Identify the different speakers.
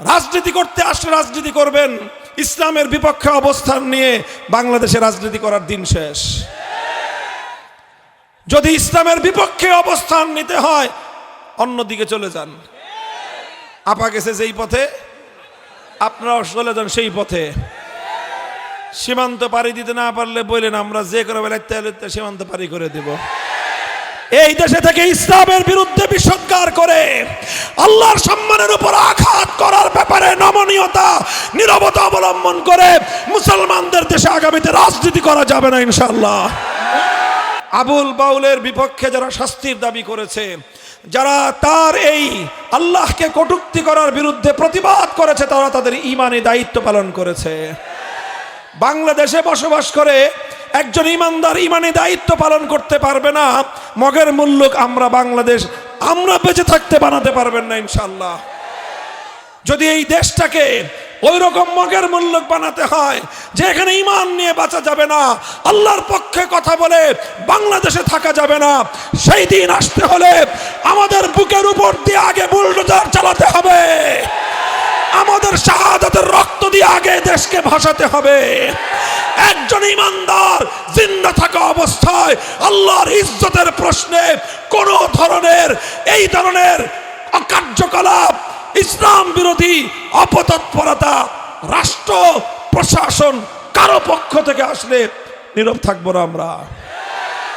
Speaker 1: রাজনীতি করতে আসলে রাজনীতি করবেন, ইসলামের বিপক্ষে অবস্থান নিয়ে বাংলাদেশে রাজনীতি করার দিন শেষ। যদি ইসলামের বিপক্ষে অবস্থান নিতে হয় অন্যদিকে চলে যান। আপা গেছে যেই পথে, আপনারাও চলে যান সেই পথে। সীমান্ত পাড়ি দিতে না পারলে বললেন, আমরা যে করে বেলাতে সীমান্ত পাড়ি করে দেব। এই দেশে থেকে ইসলামের বিরুদ্ধে বিষোদ্গার করে আল্লাহর সম্মানের উপর আঘাত করার ব্যাপারে নমনীয়তা, নীরবতা অবলম্বন করে মুসলমানদের দেশে আগামীতে রাজনীতি করা যাবে না ইনশাআল্লাহ। আবুল বাউলের বিপক্ষে যারা শাস্তির দাবি করেছে, যারা তার এই আল্লাহকে কটূক্তি করার বিরুদ্ধে প্রতিবাদ করেছে, তারা তাদের ঈমানি দায়িত্ব পালন করেছে। বাংলাদেশে বসবাস করে একজন ইমানদার ঈমানি দায়িত্ব পালন করতে পারবে না, মগের মুল্লুক আমরা বাংলাদেশ আমরা বেঁচে থাকতে বানাতে পারবেন না ইনশাআল্লাহ। যদি এই দেশটাকে ওই রকম মগের মুল্লুক বানাতে হয় যে এখানে ঈমান নিয়ে বাঁচা যাবে না, আল্লাহর পক্ষে কথা বলে বাংলাদেশে থাকা যাবে না, সেই দিন আসতে হলে আমাদের বুকের উপর দিয়ে আগে বুলডোজার চালাতে হবে, আমাদের শাহাদাতের রক্ত দিয়ে আগে দেশকে ভাসাতে হবে। একজন ইমানদার জিন্দা থাকা অবস্থায় আল্লাহর ইজ্জতের প্রশ্নে কোন ধরনের এই ধরনের অকার্যকলাপ, ইসলাম বিরোধী অপতৎপরতা রাষ্ট্র প্রশাসন কারো পক্ষ থেকে আসলে নীরব থাকবো না আমরা।